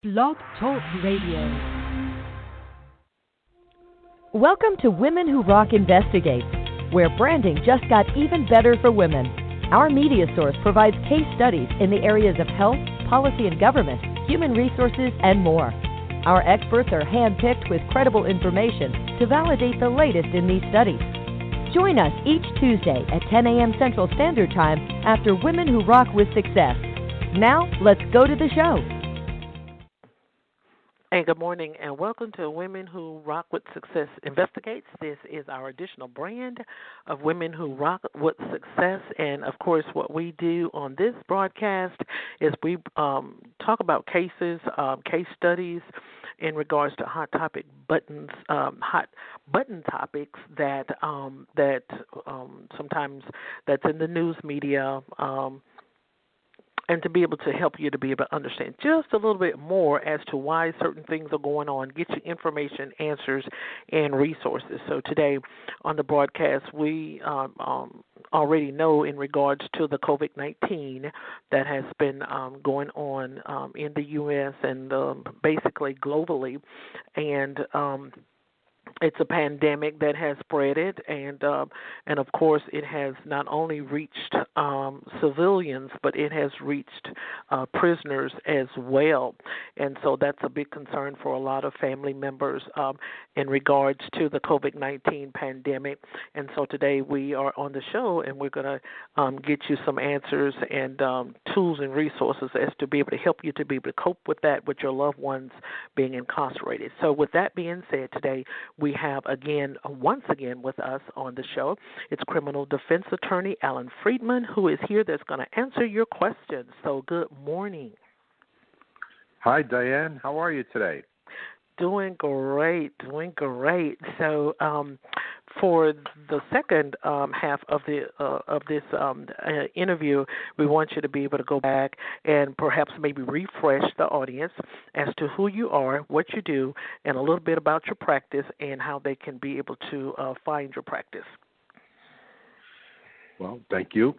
Blog Talk Radio. Welcome to Women Who Rock Investigates, where branding just got even better for women. Our media source provides case studies in the areas of health, policy and government, human resources, and more. Our experts are handpicked with credible information to validate the latest in these studies. Join us each Tuesday at 10 a.m. Central Standard Time after Women Who Rock with Success. Now, let's go to the show. Hey, good morning, and welcome to Women Who Rock with Success Investigates. This is our additional brand of Women Who Rock with Success, and of course, what we do on this broadcast is we talk about cases, case studies in regards to hot button topics that sometimes that's in the news media. And to be able to help you to be able to understand just a little bit more as to why certain things are going on, get you information, answers, and resources. So today on the broadcast, we already know in regards to the Covic-19 that has been going on in the U.S. and basically globally, and it's a pandemic that has spread it, and of course it has not only reached civilians, but it has reached prisoners as well. And so that's a big concern for a lot of family members in regards to the COVID-19 pandemic. And so today we are on the show, and we're going to get you some answers and tools and resources as to be able to help you to be able to cope with that, with your loved ones being incarcerated. So with that being said, today we have once again with us on the show, it's criminal defense attorney Allan Friedman, who is here that's going to answer your questions. So good morning. Hi, Diane. How are you today? Doing great. So for the second half of this interview, we want you to be able to go back and perhaps maybe refresh the audience as to who you are, what you do, and a little bit about your practice and how they can be able to find your practice. Well, thank you.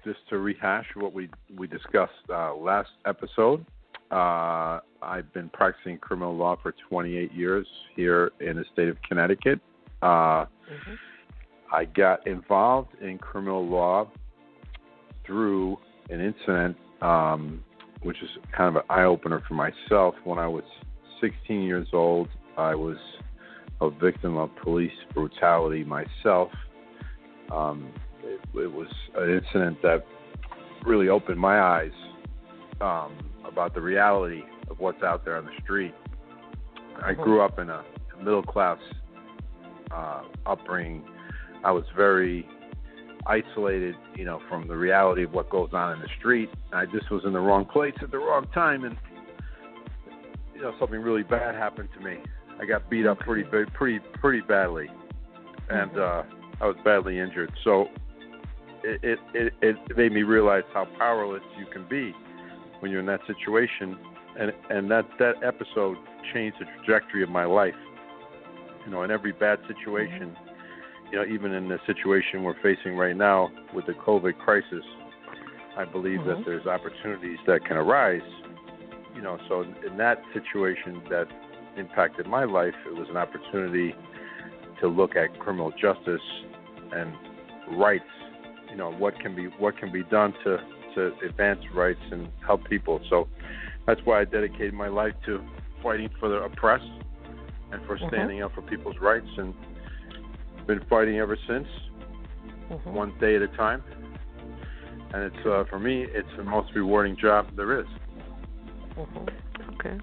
Just to rehash what we discussed last episode, I've been practicing criminal law for 28 years here in the state of Connecticut. I got involved in criminal law through an incident, which is kind of an eye-opener for myself. When I was 16 years old, I was a victim of police brutality myself. It was an incident that really opened my eyes about the reality of what's out there on the street. I grew up in a middle-class upbringing. I was very isolated, from the reality of what goes on in the street. I just was in the wrong place at the wrong time, and something really bad happened to me. I got beat up pretty badly, and I was badly injured. So it made me realize how powerless you can be when you're in that situation, and that episode changed the trajectory of my life. In every bad situation, even in the situation we're facing right now with the COVID crisis, I believe that there's opportunities that can arise. So in that situation that impacted my life, it was an opportunity to look at criminal justice and rights. What can be done to advance rights and help people. So that's why I dedicated my life to fighting for the oppressed and for standing up for people's rights, and been fighting ever since, one day at a time. And it's for me, it's the most rewarding job there is. Okay.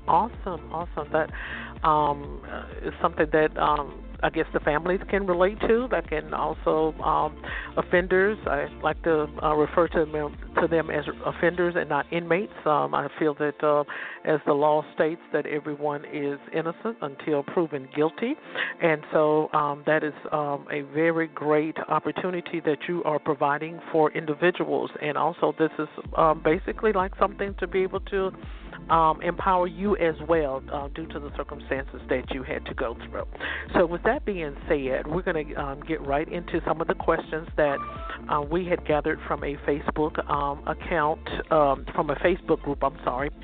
Awesome. That is something that I guess the families can relate to. That can also offenders. I like to refer to them as offenders and not inmates. I feel that as the law states that everyone is innocent until proven guilty, and so that is a very great opportunity that you are providing for individuals. And also, this is basically like something to be able to empower you as well due to the circumstances that you had to go through. So with that being said, we're going to get right into some of the questions that we had gathered from a Facebook account, from a Facebook group,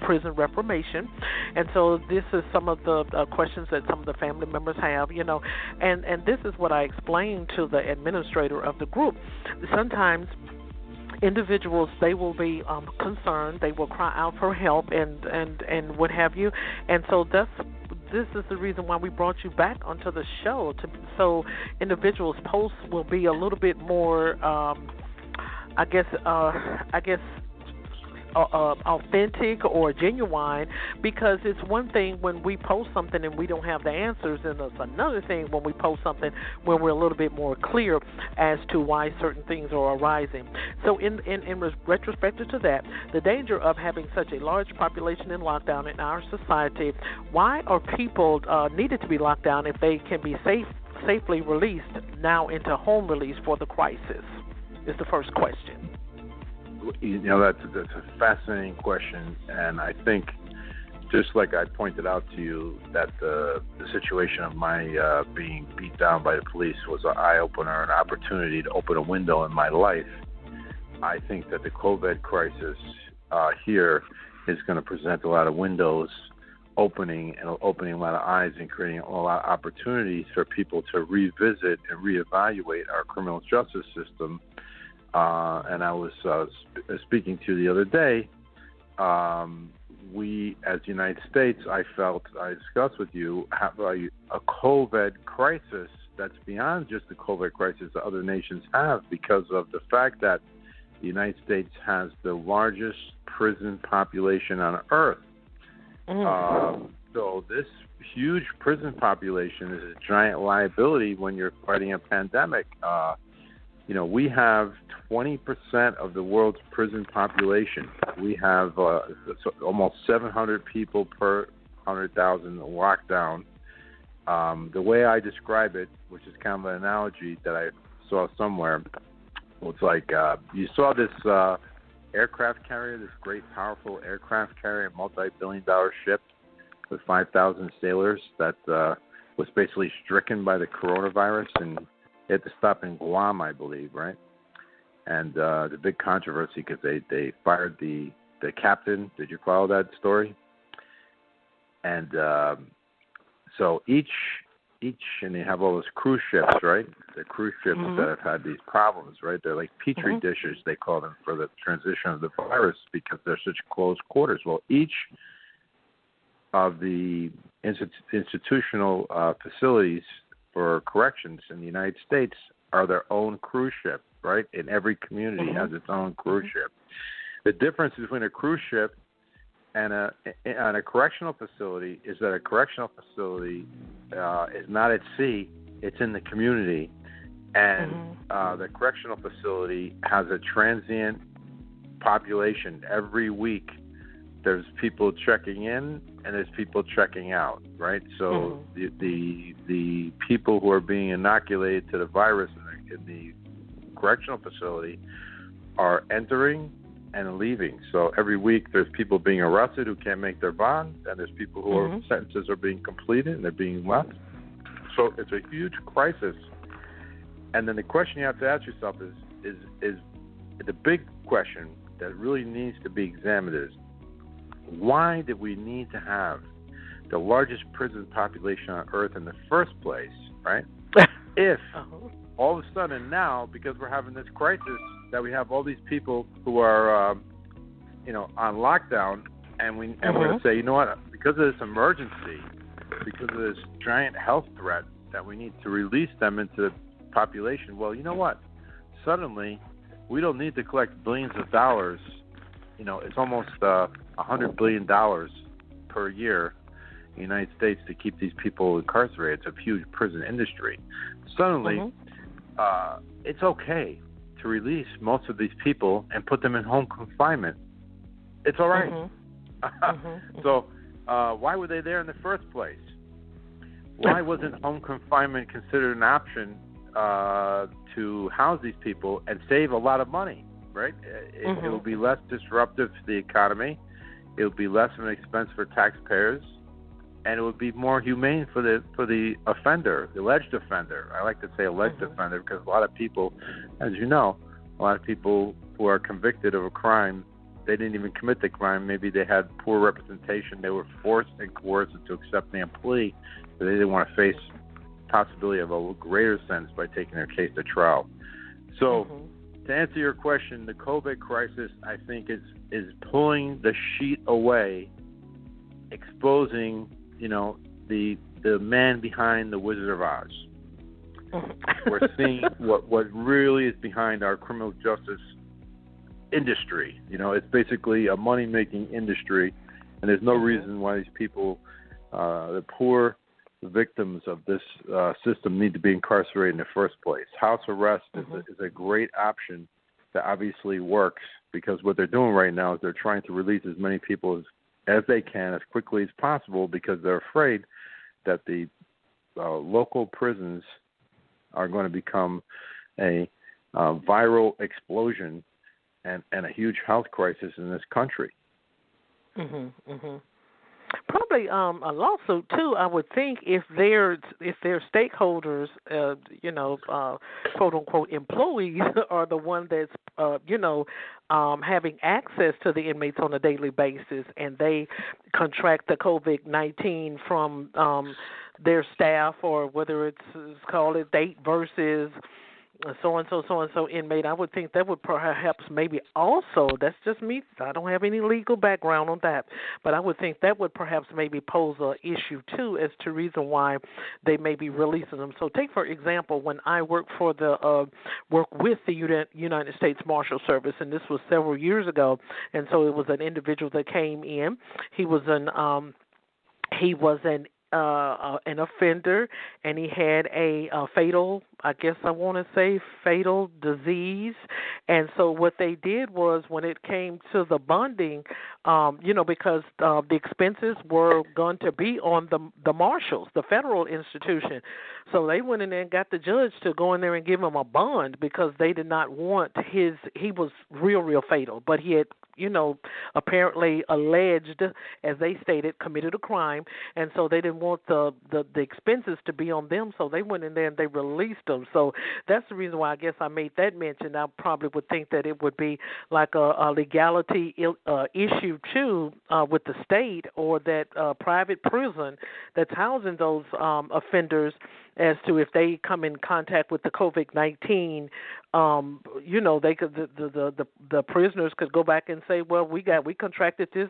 Prison Reformation. And so this is some of the questions that some of the family members have, and this is what I explained to the administrator of the group. Sometimes individuals, they will be concerned, they will cry out for help and what have you, and so this is the reason why we brought you back onto the show, so individuals' posts will be a little bit more, I guess authentic or genuine, because it's one thing when we post something and we don't have the answers, and it's another thing when we post something when we're a little bit more clear as to why certain things are arising. So in retrospect to that, the danger of having such a large population in lockdown in our society, why are people needed to be locked down if they can be safely released now into home release for the crisis, is the first question. That's a fascinating question, and I think, just like I pointed out to you, that the situation of my being beat down by the police was an eye-opener, an opportunity to open a window in my life. I think that the COVID crisis here is going to present a lot of windows opening a lot of eyes and creating a lot of opportunities for people to revisit and reevaluate our criminal justice system. And I was speaking to the other day, we, as the United States, I discussed with you, have a COVID crisis that's beyond just the COVID crisis that other nations have, because of the fact that the United States has the largest prison population on earth. So this huge prison population is a giant liability when you're fighting a pandemic. We have 20% of the world's prison population. We have almost 700 people per 100,000 lockdown. The way I describe it, which is kind of an analogy that I saw somewhere, it's like you saw this aircraft carrier, this great, powerful aircraft carrier, multi-billion-dollar ship with 5,000 sailors that was basically stricken by the coronavirus, and they had to stop in Guam, I believe, right? And the big controversy because they fired the captain. Did you follow that story? And so each, and they have all those cruise ships, right? The cruise ships that have had these problems, right? They're like petri dishes, they call them, for the transition of the virus because they're such close quarters. Well, each of the institutional facilities for corrections in the United States are their own cruise ship, right? And every community has its own cruise ship. The difference between a cruise ship and a correctional facility is that a correctional facility is not at sea, it's in the community. And the correctional facility has a transient population. Every week there's people checking in and there's people checking out, right? So the people who are being inoculated to the virus in the correctional facility are entering and leaving. So every week there's people being arrested who can't make their bond, and there's people who are sentences are being completed and they're being left. So it's a huge crisis. And then the question you have to ask yourself is the big question that really needs to be examined is, why did we need to have the largest prison population on earth in the first place, right? If all of a sudden now, because we're having this crisis, that we have all these people who are, on lockdown, and we're going to say, you know what, because of this emergency, because of this giant health threat, that we need to release them into the population. Well, you know what? Suddenly, we don't need to collect billions of dollars. It's almost $100 billion per year in the United States to keep these people incarcerated. It's a huge prison industry. Suddenly, it's okay to release most of these people and put them in home confinement. It's all right. So why were they there in the first place? Why wasn't home confinement considered an option to house these people and save a lot of money, right? It will be less disruptive to the economy. it would be less of an expense for taxpayers, and it would be more humane for the offender, the alleged offender. I like to say alleged offender because a lot of people, as you know, a lot of people who are convicted of a crime, they didn't even commit the crime. Maybe they had poor representation. They were forced and coerced into accepting a plea, but they didn't want to face possibility of a greater sentence by taking their case to trial. So, to answer your question, the COVID crisis, I think, is pulling the sheet away, exposing, the man behind the Wizard of Oz. We're seeing what really is behind our criminal justice industry. It's basically a money-making industry, and there's no reason why these people, the poor victims of this system, need to be incarcerated in the first place. House arrest is a great option that obviously works, because what they're doing right now is they're trying to release as many people as they can as quickly as possible, because they're afraid that the local prisons are going to become a viral explosion and a huge health crisis in this country. Probably a lawsuit too. I would think if their stakeholders, quote unquote employees, are the one that's having access to the inmates on a daily basis, and they contract the COVID-19 from their staff, or whether it's called a date versus so-and-so inmate, I would think that would perhaps maybe also, that's just me, I don't have any legal background on that, but I would think that would perhaps maybe pose an issue too as to reason why they may be releasing them. So take, for example, when I worked with the United States Marshal Service, and this was several years ago, and so it was an individual that came in. He was an offender, and he had a fatal, fatal disease. And so what they did was, when it came to the bonding, because the expenses were going to be on the marshals, the federal institution. So they went in there and got the judge to go in there and give him a bond, because they did not want he was real fatal, but he had, apparently alleged, as they stated, committed a crime, and so they didn't want the expenses to be on them, so they went in there and they released them. So that's the reason why I guess I made that mention. I probably would think that it would be like a legality issue too with the state or that private prison that's housing those offenders, as to if they come in contact with the COVID-19, they could the prisoners could go back and say, well, we contracted this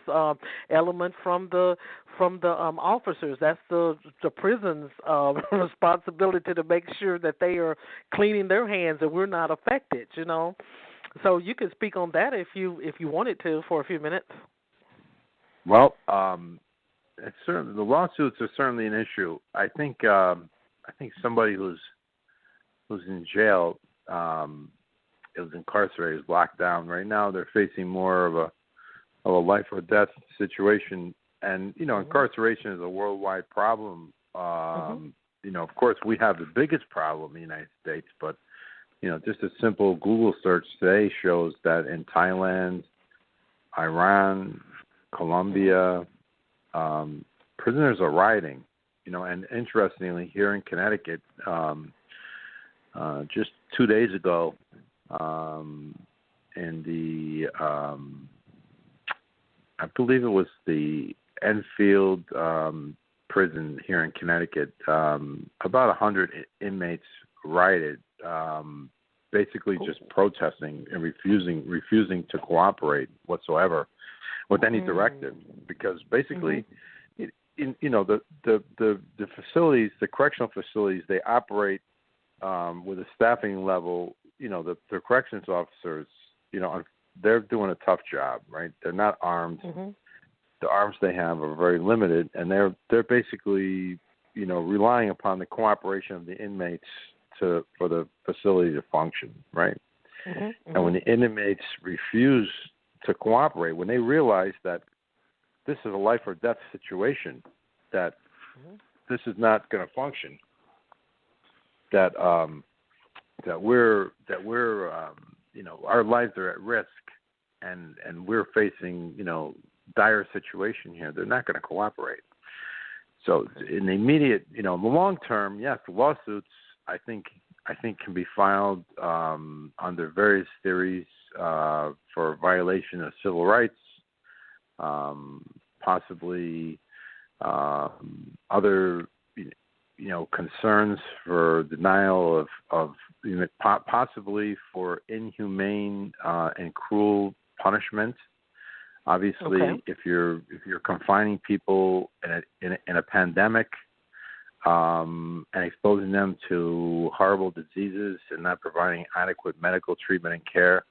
element from the officers. That's the prison's responsibility to make sure that they are cleaning their hands and we're not affected. So you can speak on that if you wanted to for a few minutes. Well, it's certainly, the lawsuits are certainly an issue. I think somebody who's in jail, is incarcerated, is locked down right now. They're facing more of a life or death situation, and incarceration is a worldwide problem. Of course, we have the biggest problem in the United States, but just a simple Google search today shows that in Thailand, Iran, Colombia, prisoners are rioting. And interestingly, here in Connecticut, just 2 days ago, in the, I believe it was the Enfield prison here in Connecticut, about 100 inmates rioted, basically just protesting and refusing to cooperate whatsoever with any directive, because basically, the facilities, the correctional facilities, they operate with a staffing level. The corrections officers, they're doing a tough job, right? They're not armed. The arms they have are very limited, and they're basically, relying upon the cooperation of the inmates for the facility to function, right? And when the inmates refuse to cooperate, when they realize that this is a life or death situation, that this is not going to function, that we're our lives are at risk, and we're facing dire situation here, they're not going to cooperate. So in the immediate, in the long term, yes, lawsuits I think can be filed under various theories for violation of civil rights, possibly other concerns for denial of possibly for inhumane and cruel punishment. Obviously, okay. if you're confining people in a pandemic and exposing them to horrible diseases and not providing adequate medical treatment and care,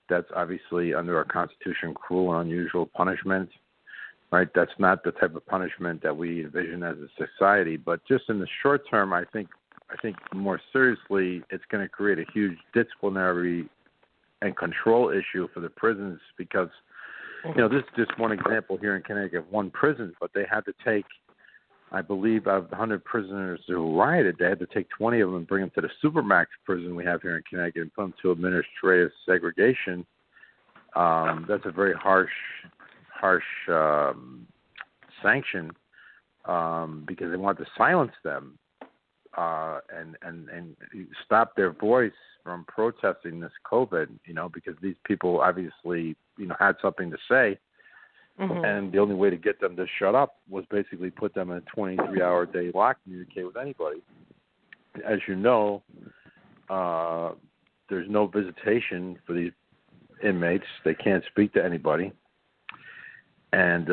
that's obviously under our Constitution cruel and unusual punishment. Right? That's not the type of punishment that we envision as a society. But just in the short term, I think more seriously, it's going to create a huge disciplinary and control issue for the prisons because, this is just one example here in Connecticut of one prison, but they had to take, I believe, out of the 100 prisoners who rioted, they had to take 20 of them and bring them to the Supermax prison we have here in Connecticut and put them to administrative segregation. That's a very harsh sanction because they want to silence them and stop their voice from protesting this COVID, because these people obviously, had something to say. Mm-hmm. And the only way to get them to shut up was basically put them in a 23-hour day lock, communicate with anybody. As you know, there's no visitation for these inmates. They can't speak to anybody. And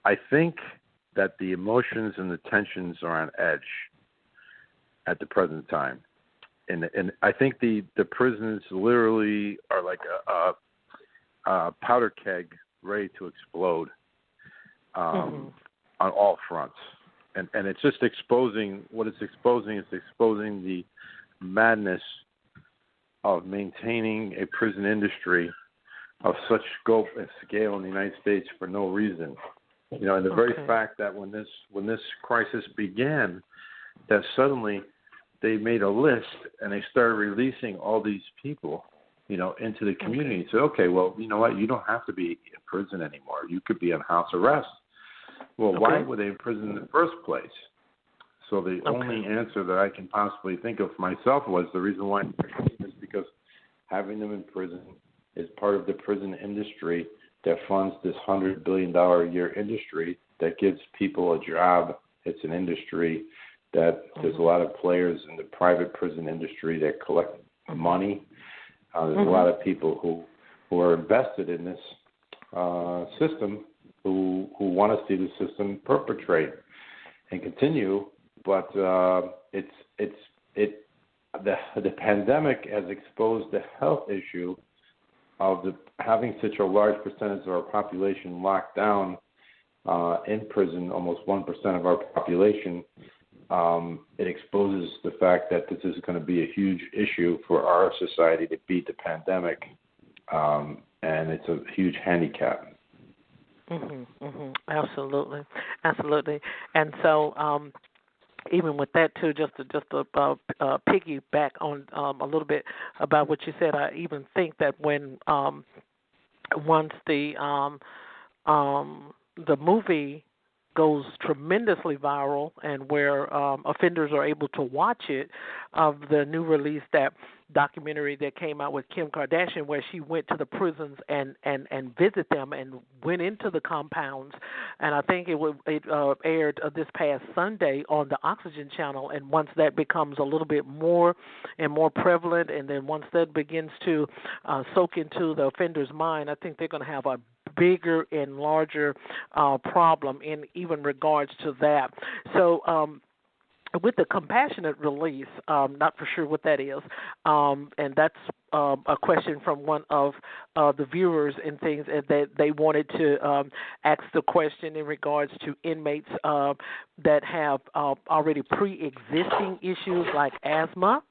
I think that the emotions and the tensions are on edge at the present time. And I think the prisons literally are like a powder keg ready to explode on all fronts. And it's just exposing, what it's exposing is exposing the madness of maintaining a prison industry of such scope and scale in the United States for no reason. And the very fact that when this crisis began, that suddenly they made a list and they started releasing all these people, into the community. So, well, you know what? You don't have to be in prison anymore. You could be on house arrest. Well, why were they in prison in the first place? So the only answer that I can possibly think of for myself was the reason why is because having them in prison is part of the prison industry that funds this $100 billion a year industry that gives people a job. It's an industry that there's a lot of players in the private prison industry that collect money. There's a lot of people who are invested in this system who want to see the system perpetrate and continue. But the pandemic has exposed the health issue of having such a large percentage of our population locked down in prison, almost 1% of our population. It exposes the fact that this is going to be a huge issue for our society to beat the pandemic, and it's a huge handicap. Absolutely. And so, even with that too, just to piggyback on a little bit about what you said, I even think that when once the movie goes tremendously viral and where offenders are able to watch it, of the new release, that documentary that came out with Kim Kardashian where she went to the prisons and visit them and went into the compounds, and I think it aired this past Sunday on the Oxygen channel. And once that becomes a little bit more and more prevalent, and then once that begins to soak into the offender's mind, I think they're going to have a bigger and larger problem in even regards to that. So with the compassionate release, not for sure what that is, and that's a question from one of the viewers and things that they wanted to ask the question in regards to inmates that have already pre-existing issues like asthma.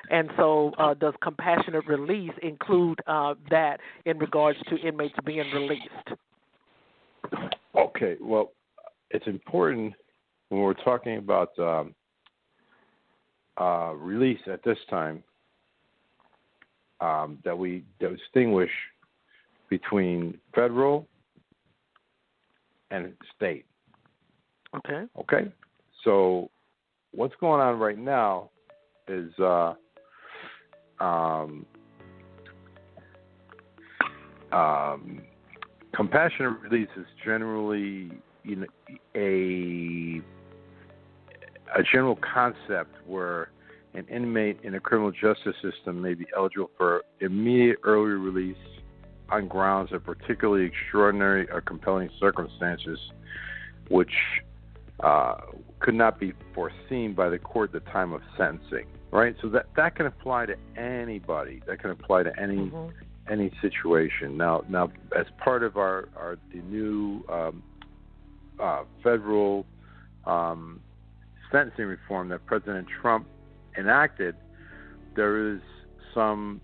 And so does compassionate release include that in regards to inmates being released? Okay, well, it's important when we're talking about release at this time that we distinguish between federal and state. Okay. Okay? So what's going on right now is compassionate release is generally a general concept where an inmate in a criminal justice system may be eligible for immediate early release on grounds of particularly extraordinary or compelling circumstances, which could not be foreseen by the court at the time of sentencing. Right? So that can apply to anybody. That can apply to any situation. Now, as part of the new federal sentencing reform that President Trump enacted, there is some,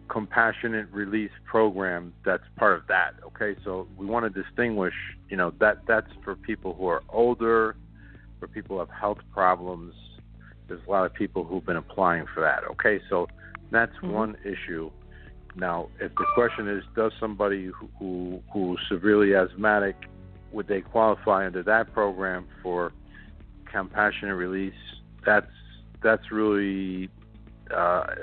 compassionate release program that's part of that. Okay, so we want to distinguish, that's for people who are older, for people who have health problems. There's a lot of people who've been applying for that. Okay, so that's one issue. Now, if the question is, does somebody who's severely asthmatic, would they qualify under that program for compassionate release? That's really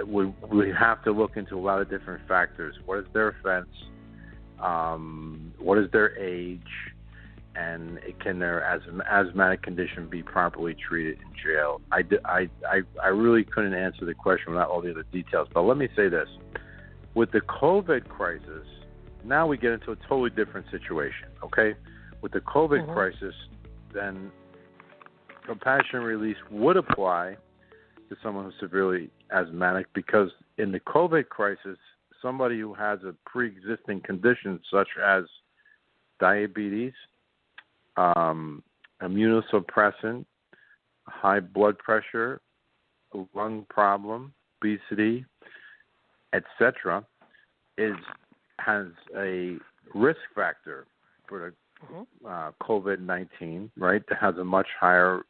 we have to look into a lot of different factors. What is their offense? What is their age? And can their asthmatic condition be properly treated in jail? I really couldn't answer the question without all the other details. But let me say this. With the COVID crisis, now we get into a totally different situation, okay? With the COVID crisis, then compassionate release would apply to someone who's severely asthmatic, because in the COVID crisis, somebody who has a pre-existing condition such as diabetes, immunosuppressant, high blood pressure, lung problem, obesity, etc., has a risk factor for the COVID-19, right? That has a much higher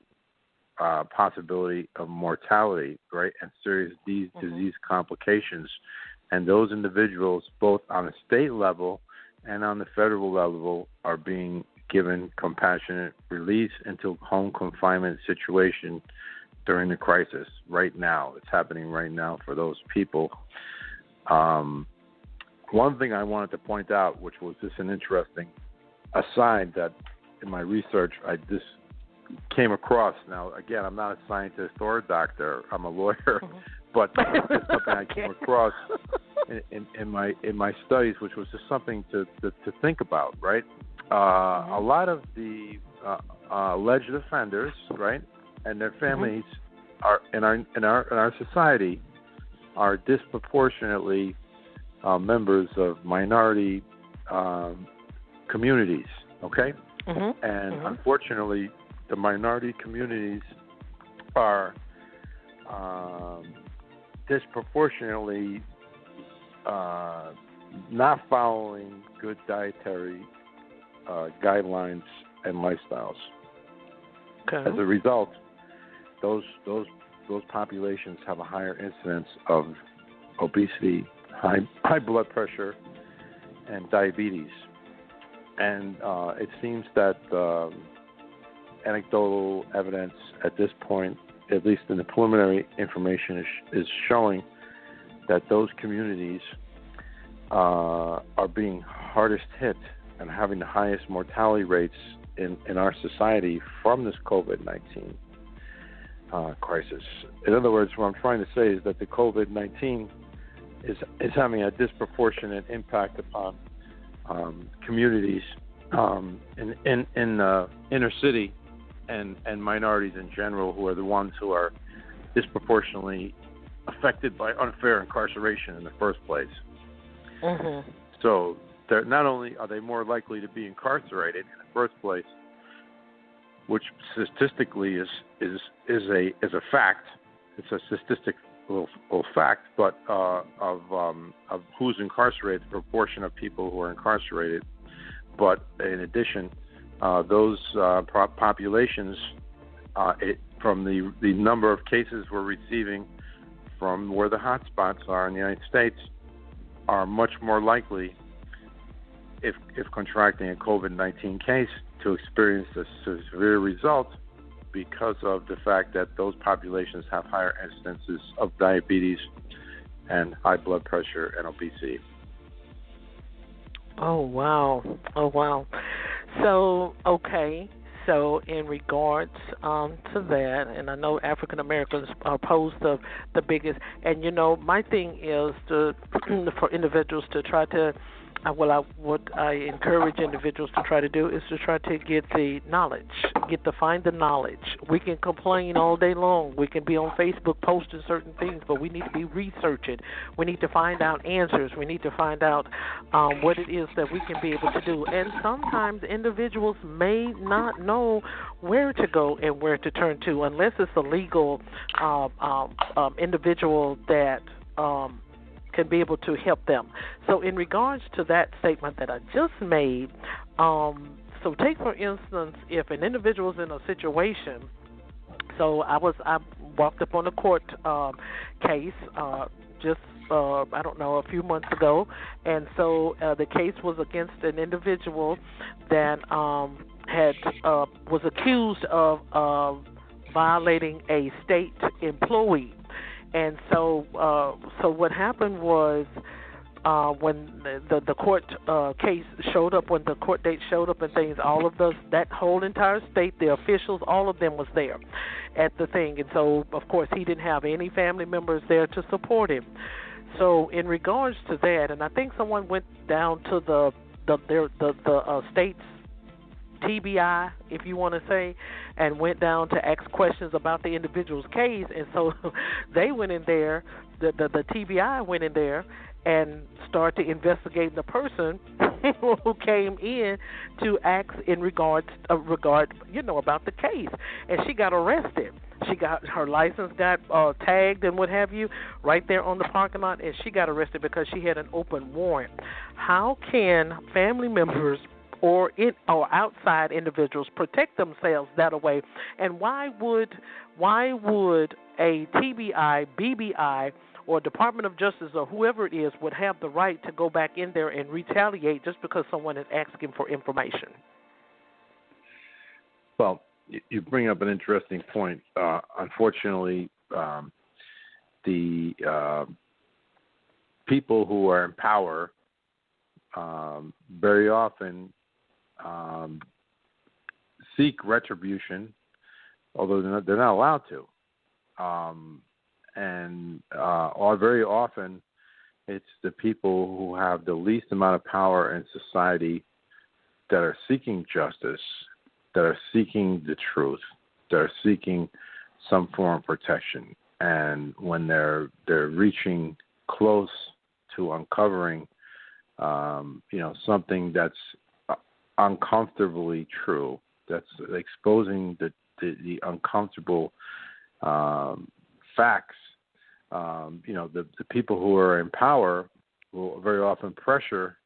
possibility of mortality, right, and serious disease complications. And those individuals, both on a state level and on the federal level, are being given compassionate release into home confinement situation during the crisis right now. It's happening right now for those people. One thing I wanted to point out, which was just an interesting aside that in my research I just came across. Now, again, I'm not a scientist or a doctor. I'm a lawyer, but it's something I came across in my studies, which was just something to think about, right? A lot of the alleged offenders, right, and their families are in our society are disproportionately members of minority communities. Okay, and unfortunately, the minority communities are disproportionately not following good dietary guidelines and lifestyles. Okay. As a result, those populations have a higher incidence of obesity, high blood pressure, and diabetes. And it seems that anecdotal evidence at this point, at least in the preliminary information, is showing that those communities are being hardest hit and having the highest mortality rates in our society from this COVID-19 crisis. In other words, what I'm trying to say is that the COVID-19 is having a disproportionate impact upon communities in the inner city and minorities in general, who are the ones who are disproportionately affected by unfair incarceration in the first place. So not only are they more likely to be incarcerated in the first place, which statistically is a fact. It's a statistical fact, but of who's incarcerated, the proportion of people who are incarcerated. But in addition, those populations, from the number of cases we're receiving from where the hot spots are in the United States, are much more likely if contracting a COVID-19 case, to experience the severe results because of the fact that those populations have higher incidences of diabetes and high blood pressure and obesity. Oh, wow. Oh, wow. So, okay. So, in regards to that, and I know African Americans are posed the biggest, and my thing is for individuals to try to, what I encourage individuals to try to do is to try to get the knowledge, find the knowledge. We can complain all day long. We can be on Facebook posting certain things, but we need to be researching. We need to find out answers. We need to find out what it is that we can be able to do. And sometimes individuals may not know where to go and where to turn to unless it's a legal individual that can be able to help them. So in regards to that statement that I just made, so take for instance, if an individual is in a situation, so I walked up on a court case just I don't know, a few months ago, and so the case was against an individual that was accused of violating a state employee. And so what happened was when the court case showed up, when the court date showed up and things, all of that whole entire state, the officials, all of them was there at the thing. And so, of course, he didn't have any family members there to support him. So in regards to that, and I think someone went down to the state's TBI, if you want to say, and went down to ask questions about the individual's case. And so they went in there, the TBI went in there and started to investigate the person who came in to ask in regard about the case. And she got arrested. She got her license got tagged and what have you right there on the parking lot, and she got arrested because she had an open warrant. How can family members or outside individuals protect themselves that way? And why would a TBI, BBI, or Department of Justice or whoever it is would have the right to go back in there and retaliate just because someone is asking for information? Well, you bring up an interesting point. Unfortunately, the people who are in power very often seek retribution, although they're not allowed to. Or very often, it's the people who have the least amount of power in society that are seeking justice, that are seeking the truth, that are seeking some form of protection. And when they're reaching close to uncovering, something that's uncomfortably true, that's exposing the uncomfortable facts. The people who are in power will very often pressure,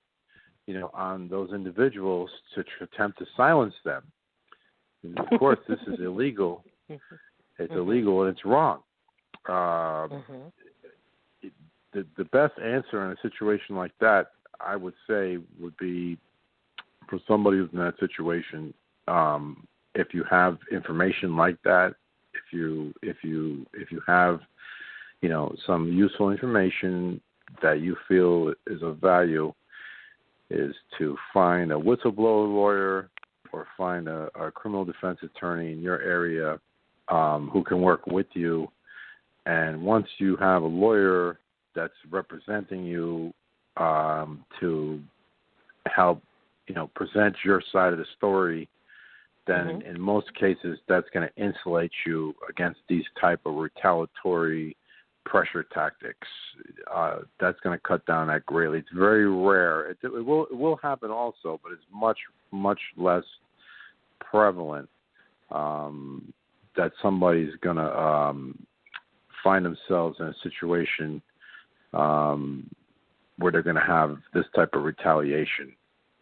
on those individuals to attempt to silence them. And of course, this is illegal. It's illegal and it's wrong. The best answer in a situation like that, I would say, would be for somebody who's in that situation. If you have information like that, if you have some useful information that you feel is of value, is to find a whistleblower lawyer or find a criminal defense attorney in your area who can work with you. And once you have a lawyer that's representing you to help, present your side of the story, then in most cases that's going to insulate you against these type of retaliatory pressure tactics. That's going to cut down that greatly. It's very rare. It will happen also, but it's much, much less prevalent that somebody's going to find themselves in a situation where they're going to have this type of retaliation.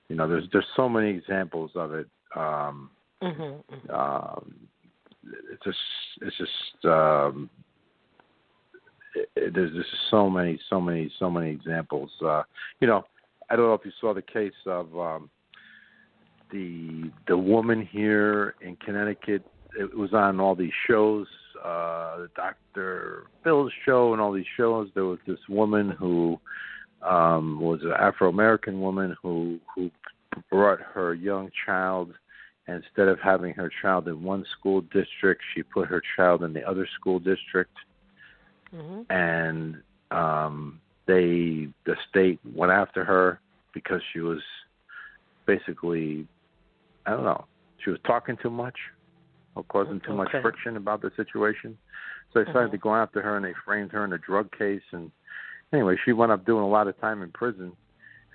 There's so many examples of it. There's just so many examples. I don't know if you saw the case of the woman here in Connecticut. It was on all these shows, the Dr. Phil's show and all these shows. There was this woman who was an Afro-American woman who brought her young child. Instead of having her child in one school district, she put her child in the other school district. Mm-hmm. And the state went after her because she was basically, I don't know, she was talking too much or causing too much friction about the situation. So they started to go after her, and they framed her in a drug case. And anyway, she wound up doing a lot of time in prison.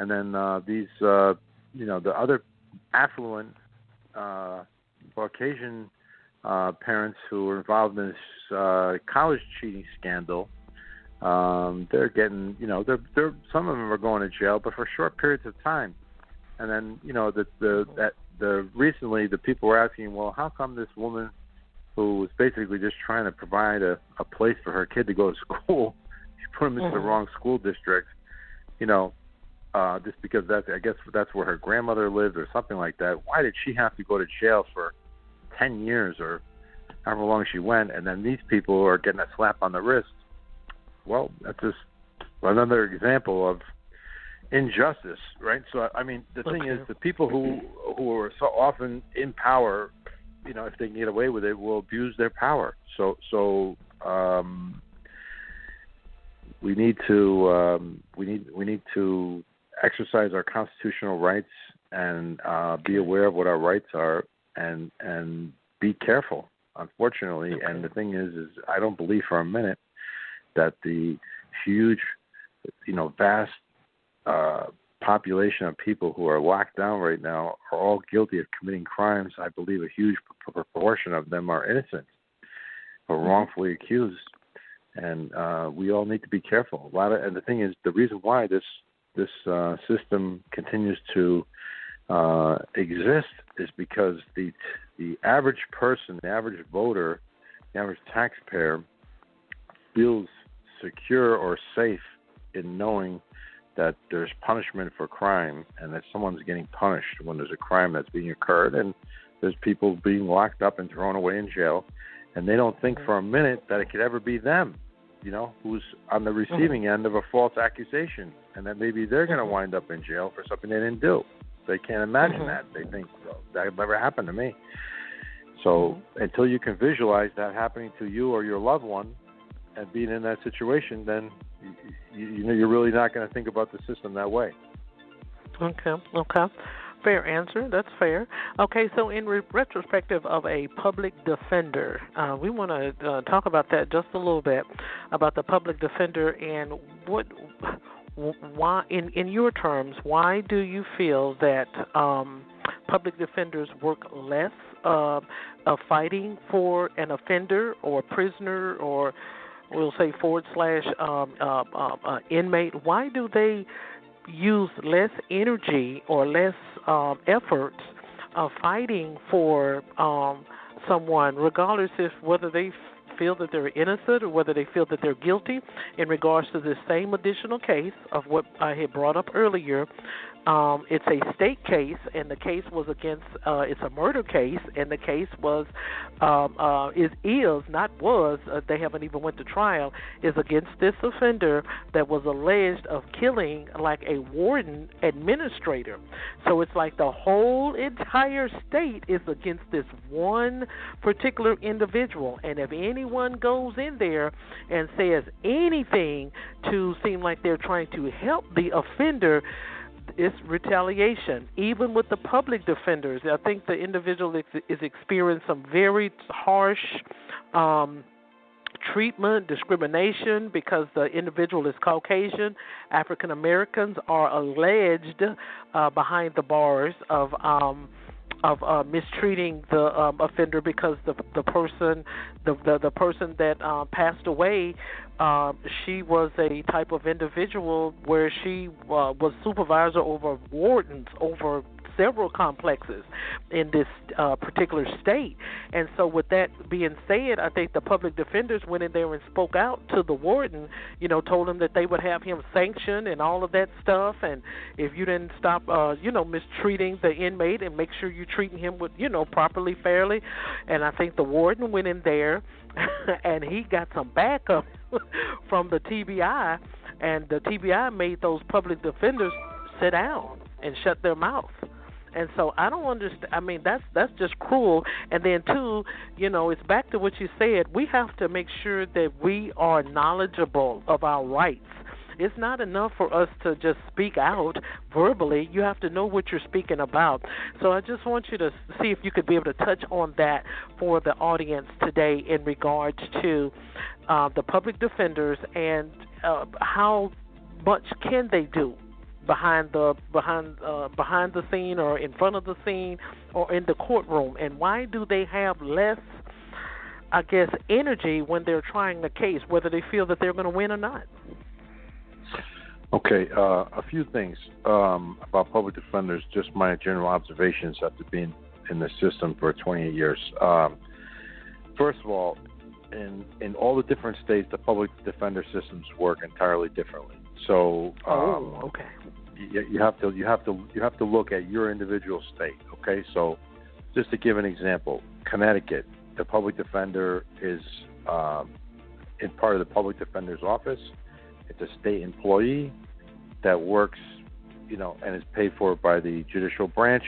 And then the other affluent Caucasian parents who were involved in this college cheating scandal, they're getting, they're some of them are going to jail, but for short periods of time. And then, recently the people were asking, well, how come this woman who was basically just trying to provide a place for her kid to go to school, she put him into the wrong school district, just because I guess that's where her grandmother lived or something like that. Why did she have to go to jail for 10 years or however long she went, and then these people are getting a slap on the wrist? Well, that's just another example of injustice, right? So, I mean, the thing is, the people who are so often in power, if they can get away with it, will abuse their power. So we need to exercise our constitutional rights and be aware of what our rights are and be careful, unfortunately. And the thing is I don't believe for a minute that the huge, vast population of people who are locked down right now are all guilty of committing crimes. I believe a huge proportion of them are innocent or wrongfully accused. And we all need to be careful. And the thing is, the reason why this system continues to exist is because the average person, the average voter, the average taxpayer feels secure or safe in knowing that there's punishment for crime and that someone's getting punished when there's a crime that's being occurred, and there's people being locked up and thrown away in jail, and they don't think for a minute that it could ever be them, who's on the receiving end of a false accusation, and that maybe they're going to wind up in jail for something they didn't do. They can't imagine that. They think, well, that never happened to me. So until you can visualize that happening to you or your loved one and being in that situation, then you're really not going to think about the system that way. Okay. Fair answer. That's fair. Okay, so in retrospective of a public defender, we want to talk about that just a little bit, about the public defender and why, in your terms, why do you feel that public defenders work less of fighting for an offender or prisoner, or we'll say / inmate? Why do they use less energy or less efforts fighting for someone, regardless of whether they feel that they're innocent or whether they feel that they're guilty, in regards to this same additional case of what I had brought up earlier? It's a state case, and the case was against, it's a murder case, and the case was, they haven't even went to trial, is against this offender that was alleged of killing like a warden administrator. So it's like the whole entire state is against this one particular individual, and if anyone goes in there and says anything to seem like they're trying to help the offender, it's retaliation. Even with the public defenders, I think the individual is experiencing some very harsh treatment, discrimination, because the individual is Caucasian. African Americans are alleged behind the bars of mistreating the offender, because the person that passed away, she was a type of individual where she was supervisor over wardens, over several complexes in this particular state. And so with that being said, I think the public defenders went in there and spoke out to the warden, told him that they would have him sanctioned and all of that stuff. And if you didn't stop, mistreating the inmate and make sure you're treating him with, properly, fairly. And I think the warden went in there and he got some backup from the TBI, and the TBI made those public defenders sit down and shut their mouth. And so I don't understand. I mean, that's just cruel. And then, too, it's back to what you said. We have to make sure that we are knowledgeable of our rights. It's not enough for us to just speak out verbally. You have to know what you're speaking about. So I just want you to see if you could be able to touch on that for the audience today in regards to the public defenders and how much can they do behind the scene or in front of the scene or in the courtroom, and why do they have less, I guess, energy when they're trying the case, whether they feel that they're going to win or not? Okay, a few things about public defenders, just my general observations after being in the system for 28 years. First of all, in all the different states, the public defender systems work entirely differently. So, okay. You have to look at your individual state. Okay, so just to give an example, Connecticut, the public defender is in part of the public defender's office. It's a state employee that works, and is paid for by the judicial branch.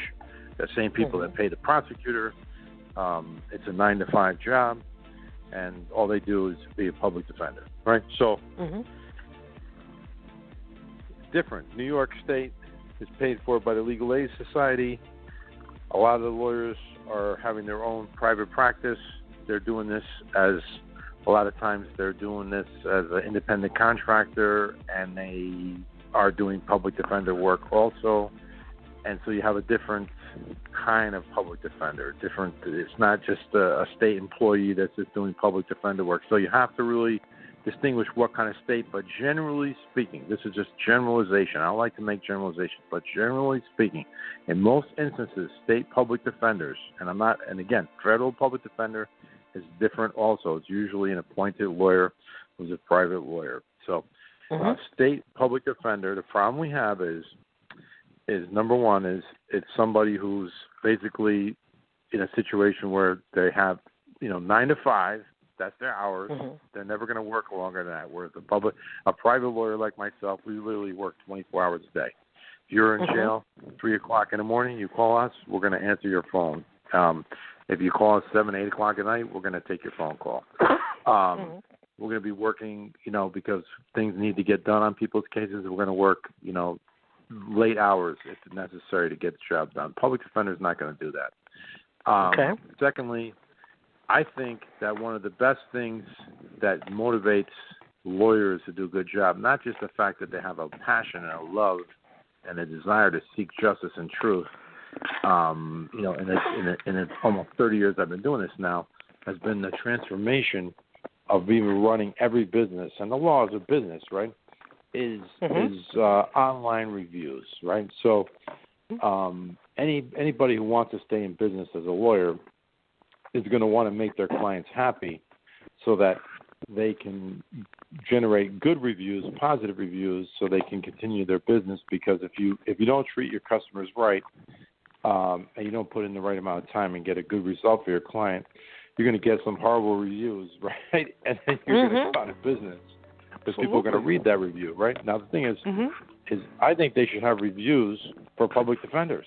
The same people that pay the prosecutor. It's a 9-to-5 job, and all they do is be a public defender, right? So, it's different. New York State is paid for by the Legal Aid Society. A lot of the lawyers are having their own private practice. They're doing this as a lot of times they're doing this as an independent contractor, and they are doing public defender work also. And so you have a different kind of public defender. It's not just a state employee that's just doing public defender work. So you have to really distinguish what kind of state. But generally speaking, this is just generalization. I don't like to make generalizations, but generally speaking, in most instances, state public defenders, and again, federal public defender is different also. It's usually an appointed lawyer who's a private lawyer. So state public defender, the problem we have is number one is it's somebody who's basically in a situation where they have, 9 to 5, that's their hours. They're never going to work longer than that. Whereas a private lawyer like myself, we literally work 24 hours a day. If you're in jail, 3 o'clock in the morning, you call us, we're going to answer your phone. If you call us 7, 8 o'clock at night, we're going to take your phone call. We're going to be working, because things need to get done on people's cases. We're going to work, late hours if necessary to get the job done. Public defender is not going to do that. Secondly, I think that one of the best things that motivates lawyers to do a good job, not just the fact that they have a passion and a love and a desire to seek justice and truth, in the almost 30 years I've been doing this now, has been the transformation of even running every business, and the law is a business, right, is online reviews, right? So anybody who wants to stay in business as a lawyer is going to want to make their clients happy so that they can generate good reviews, positive reviews, so they can continue their business. Because if you don't treat your customers right, and you don't put in the right amount of time and get a good result for your client, you're going to get some horrible reviews, right? And then you're going to go out of business because people are going to read that review, right? Now, the thing is I think they should have reviews for public defenders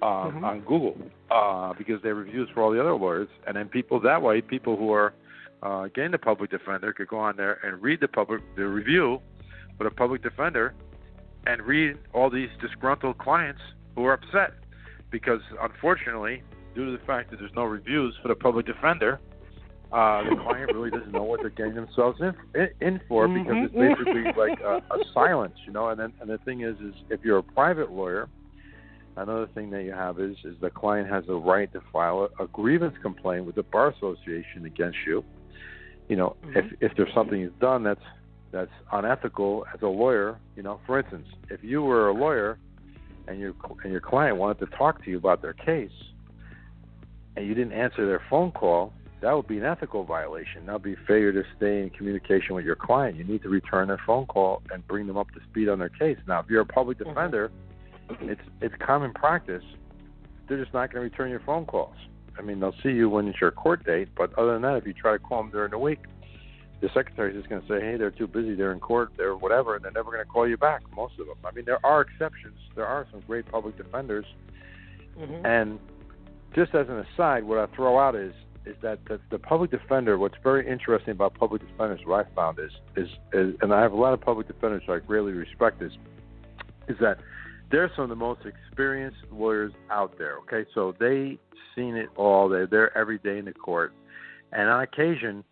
on Google because they're reviews for all the other lawyers. And then people who are getting the public defender could go on there and read the review for the public defender and read all these disgruntled clients who are upset. Because, unfortunately, due to the fact that there's no reviews for the public defender, the client really doesn't know what they're getting themselves in for because it's basically like a silence, And the thing is if you're a private lawyer, another thing that you have is the client has the right to file a grievance complaint with the Bar Association against you. If there's something you've done that's unethical as a lawyer, for instance, if you were a lawyer and your client wanted to talk to you about their case, and you didn't answer their phone call, that would be an ethical violation. That would be failure to stay in communication with your client. You need to return their phone call and bring them up to speed on their case. Now, if you're a public defender, it's common practice. They're just not going to return your phone calls. I mean, they'll see you when it's your court date, but other than that, if you try to call them during the week, the secretary's just going to say, hey, they're too busy, they're in court, they're whatever, and they're never going to call you back, most of them. I mean, there are exceptions. There are some great public defenders. And just as an aside, what I throw out is that the public defender, what's very interesting about public defenders, what I found is and I have a lot of public defenders who I greatly respect this, is that they're some of the most experienced lawyers out there, okay? So they've seen it all. They're there every day in the court. And on occasion,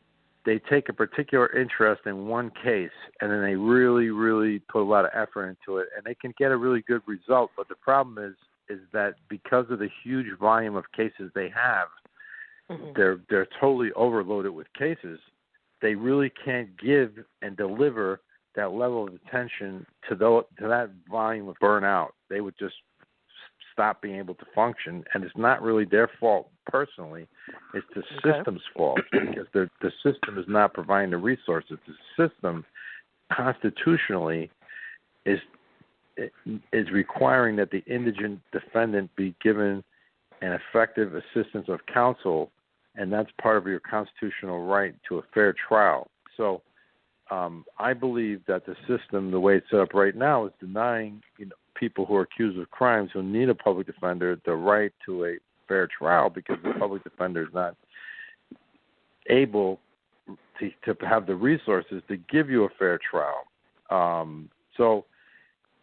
they take a particular interest in one case, and then they really, really put a lot of effort into it, and they can get a really good result. But the problem is that because of the huge volume of cases they have, they're totally overloaded with cases. They really can't give and deliver that level of attention to that volume of burnout. They would just stop being able to function, and it's not really their fault personally. It's the system's fault, because the system is not providing the resources. The system constitutionally is requiring that the indigent defendant be given an effective assistance of counsel, and that's part of your constitutional right to a fair trial. So I believe that the system, the way it's set up right now, is denying people who are accused of crimes who need a public defender the right to a fair trial, because the public defender is not able to have the resources to give you a fair trial. So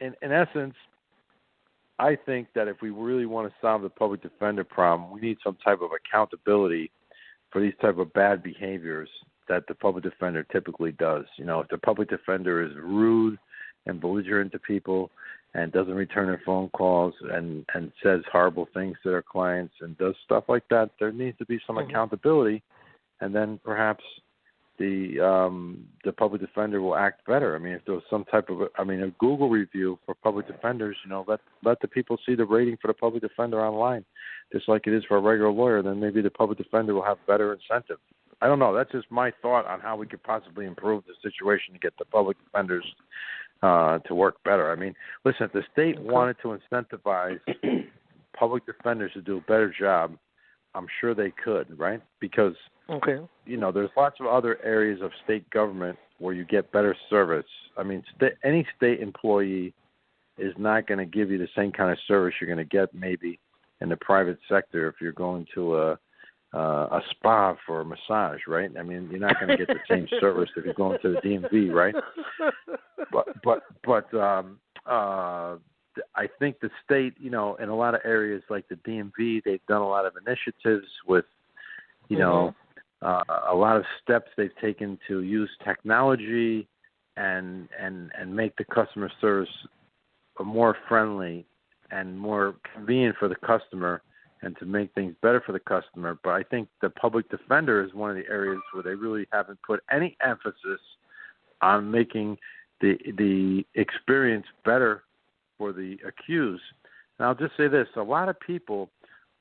in essence, I think that if we really want to solve the public defender problem, we need some type of accountability for these type of bad behaviors that the public defender typically does. If the public defender is rude and belligerent to people and doesn't return their phone calls and says horrible things to their clients and does stuff like that, there needs to be some accountability, and then perhaps the public defender will act better. I mean, if there was some type of a Google review for public defenders, let the people see the rating for the public defender online, just like it is for a regular lawyer. Then maybe the public defender will have better incentive. I don't know. That's just my thought on how we could possibly improve the situation to get the public defenders to work better. I mean, listen, if the state wanted to incentivize public defenders to do a better job, I'm sure they could, right? Because, there's lots of other areas of state government where you get better service. I mean, any state employee is not going to give you the same kind of service you're going to get maybe in the private sector if you're going to a spa for a massage, right? I mean, you're not going to get the same service if you're going to the DMV, right? But I think the state, in a lot of areas like the DMV, they've done a lot of initiatives with, a lot of steps they've taken to use technology and make the customer service more friendly and more convenient for the customer, and to make things better for the customer. But I think the public defender is one of the areas where they really haven't put any emphasis on making the experience better for the accused. And I'll just say this, a lot of people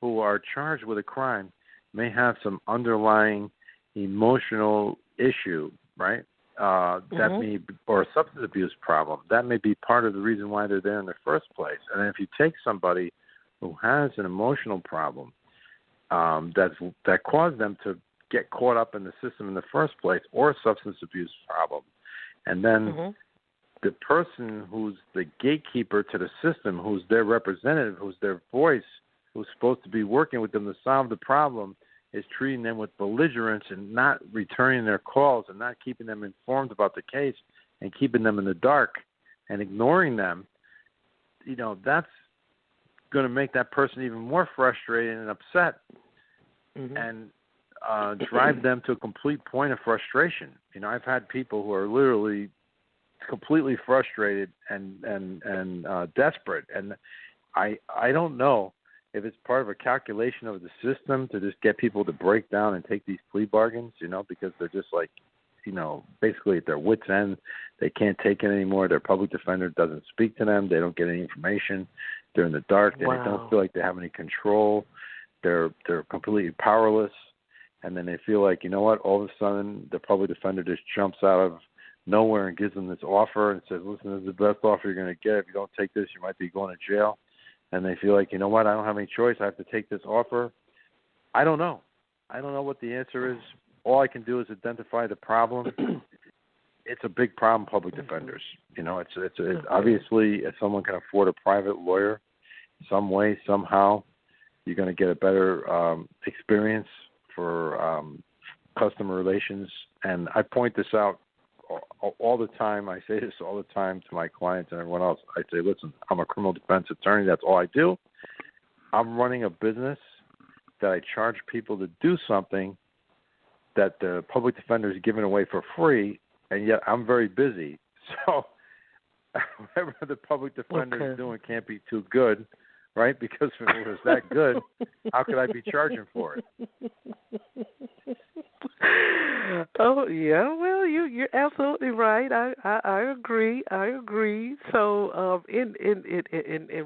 who are charged with a crime may have some underlying emotional issue, right? That may be, or a substance abuse problem. That may be part of the reason why they're there in the first place. And if you take somebody who has an emotional problem that caused them to get caught up in the system in the first place, or a substance abuse problem, and then the person who's the gatekeeper to the system, who's their representative, who's their voice, who's supposed to be working with them to solve the problem, is treating them with belligerence and not returning their calls and not keeping them informed about the case and keeping them in the dark and ignoring them, that's going to make that person even more frustrated and upset and drive them to a complete point of frustration. I've had people who are literally completely frustrated and desperate, and I don't know if it's part of a calculation of the system to just get people to break down and take these plea bargains, because they're just like, basically at their wits' end. They can't take it anymore. Their public defender doesn't speak to them. They don't get any information. They're in the dark. They Wow. don't feel like they have any control. They're completely powerless. And then they feel like, you know what, all of a sudden the public defender just jumps out of nowhere and gives them this offer and says, listen, this is the best offer you're going to get. If you don't take this, you might be going to jail. And they feel like, you know what, I don't have any choice. I have to take this offer. I don't know. I don't know what the answer is. All I can do is identify the problem. It's a big problem, public defenders. You know, it's obviously if someone can afford a private lawyer, some way, somehow, you're going to get a better experience for customer relations. And I point this out all the time. I say this all the time to my clients and everyone else. I say, listen, I'm a criminal defense attorney. That's all I do. I'm running a business that I charge people to do something that the public defender is giving away for free, and yet I'm very busy. So whatever the public defender is doing can't be too good, right? Because if it was that good, how could I be charging for it? Oh yeah, well you're absolutely right. I agree. So in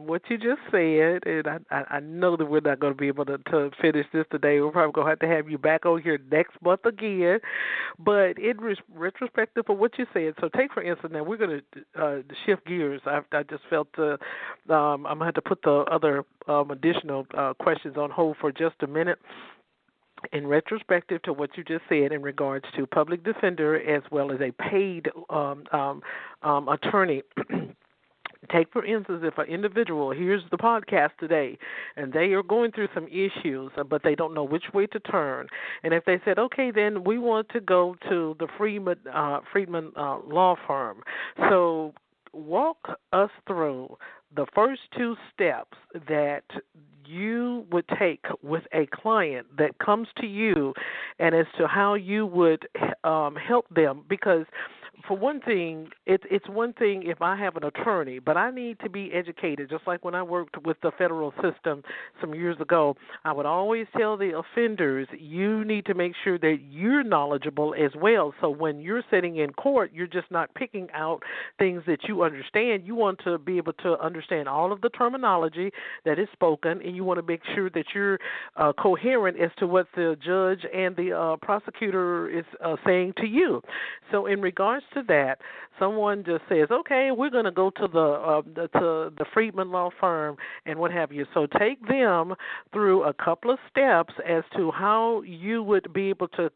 what you just said, and I know that we're not going to be able to finish this today. We're probably going to have you back on here next month again. But in retrospective of what you said, so take for instance, now we're going to shift gears. I just felt I'm going to have to put the other additional questions on hold for just a minute. In retrospective to what you just said in regards to public defender as well as a paid attorney, take, for instance, if an individual hears the podcast today and they are going through some issues, but they don't know which way to turn, and if they said, okay, then we want to go to the Friedman law firm. So walk us through the first two steps that you would take with a client that comes to you, and as to how you would help them. Because for one thing, it's one thing if I have an attorney, but I need to be educated. Just like when I worked with the federal system some years ago, I would always tell the offenders, you need to make sure that you're knowledgeable as well. So when you're sitting in court, you're just not picking out things that you understand. You want to be able to understand all of the terminology that is spoken, and you want to make sure that you're coherent as to what the judge and the prosecutor is saying to you. So in regards to that, someone just says, okay, we're going to go to the Friedman law firm and what have you. So take them through a couple of steps as to how you would be able to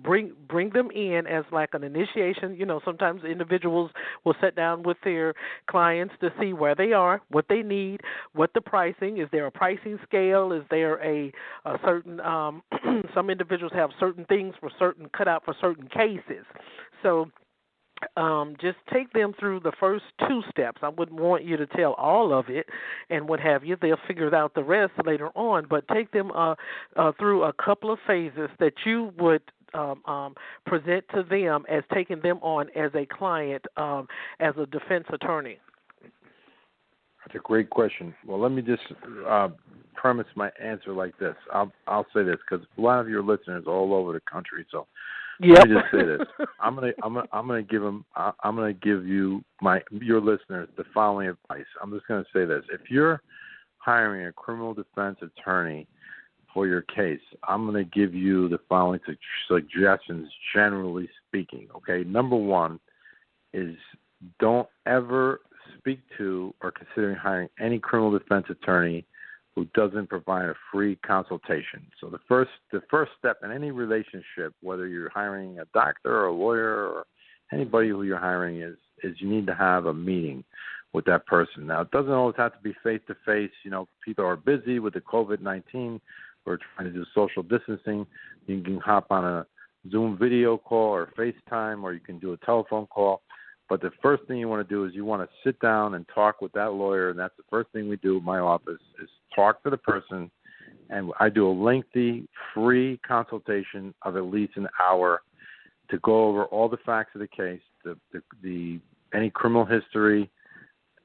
bring them in as like an initiation. You know, sometimes individuals will sit down with their clients to see where they are, what they need, what the pricing is. There a pricing scale? Is there a certain some individuals have certain things for certain cut out for certain cases. So just take them through the first two steps. I wouldn't want you to tell all of it and what have you. They'll figure out the rest later on, but take them through a couple of phases that you would present to them as taking them on as a client, as a defense attorney. That's a great question. Well, let me just premise my answer like this. I'll say this because a lot of your listeners are all over the country, so let me just say this. I'm gonna give you your listeners the following advice. I'm just gonna say this. If you're hiring a criminal defense attorney for your case, I'm gonna give you the following suggestions, generally speaking. Okay, number one is don't ever speak to or considering hiring any criminal defense attorney who doesn't provide a free consultation. So the first step in any relationship, whether you're hiring a doctor or a lawyer or anybody who you're hiring, is you need to have a meeting with that person. Now, it doesn't always have to be face-to-face. You know, people are busy with the Covic-19. We're trying to do social distancing. You can hop on a Zoom video call or FaceTime, or you can do a telephone call. But the first thing you want to do is you want to sit down and talk with that lawyer, and that's the first thing we do in my office is talk to the person, and I do a lengthy, free consultation of at least an hour to go over all the facts of the case, the any criminal history,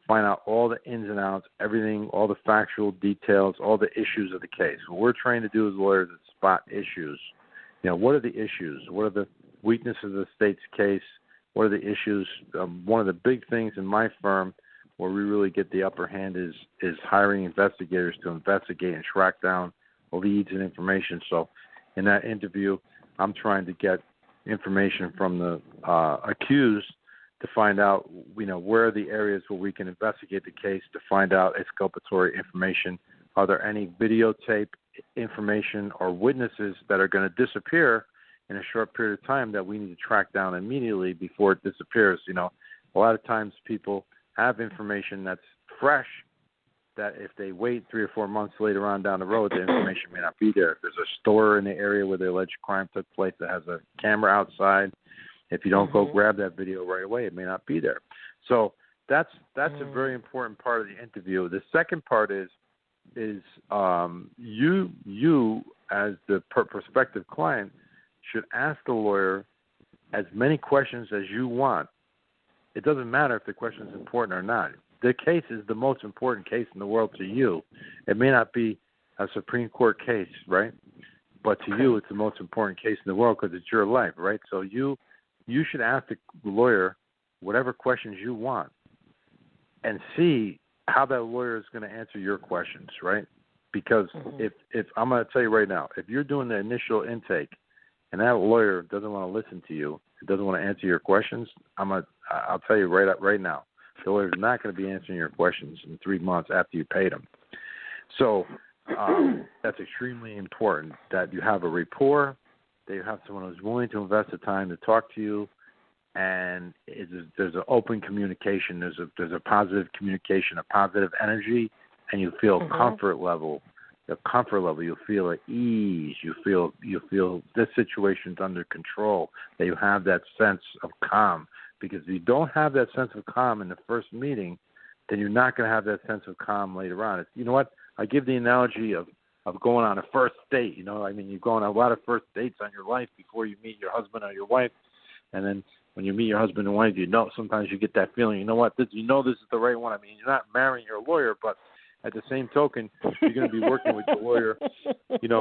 find out all the ins and outs, everything, all the factual details, all the issues of the case. What we're trained to do as lawyers is spot issues. You know, what are the issues? What are the weaknesses of the state's case? What are the issues? One of the big things in my firm, where we really get the upper hand is hiring investigators to investigate and track down leads and information. So in that interview, I'm trying to get information from the accused to find out, where are the areas where we can investigate the case, to find out exculpatory information. Are there any videotape information or witnesses that are going to disappear in a short period of time that we need to track down immediately before it disappears? A lot of times people have information that's fresh that if they wait 3 or 4 months later on down the road, the information may not be there. If there's a store in the area where the alleged crime took place that has a camera outside, if you don't go grab that video right away, it may not be there. So that's a very important part of the interview. The second part is you as the prospective client should ask the lawyer as many questions as you want. It doesn't matter if the question is important or not. The case is the most important case in the world to you. It may not be a Supreme Court case, right? But to you, it's the most important case in the world because it's your life, right? So you should ask the lawyer whatever questions you want and see how that lawyer is going to answer your questions, right? Because if I'm going to tell you right now, if you're doing the initial intake and that lawyer doesn't want to listen to you, doesn't want to answer your questions, I'll tell you right now, the lawyer's not going to be answering your questions in 3 months after you paid him. So that's extremely important that you have a rapport, that you have someone who's willing to invest the time to talk to you, and there's an open communication, there's a positive communication, a positive energy, and you feel comfort level. The comfort level, you feel at ease. You feel this situation's under control. That you have that sense of calm. Because if you don't have that sense of calm in the first meeting, then you're not going to have that sense of calm later on. You know what? I give the analogy of going on a first date. You go on a lot of first dates on your life before you meet your husband or your wife, and then when you meet your husband and wife, sometimes you get that feeling. You know what? This is the right one. You're not marrying your lawyer, but at the same token, you're going to be working with the lawyer,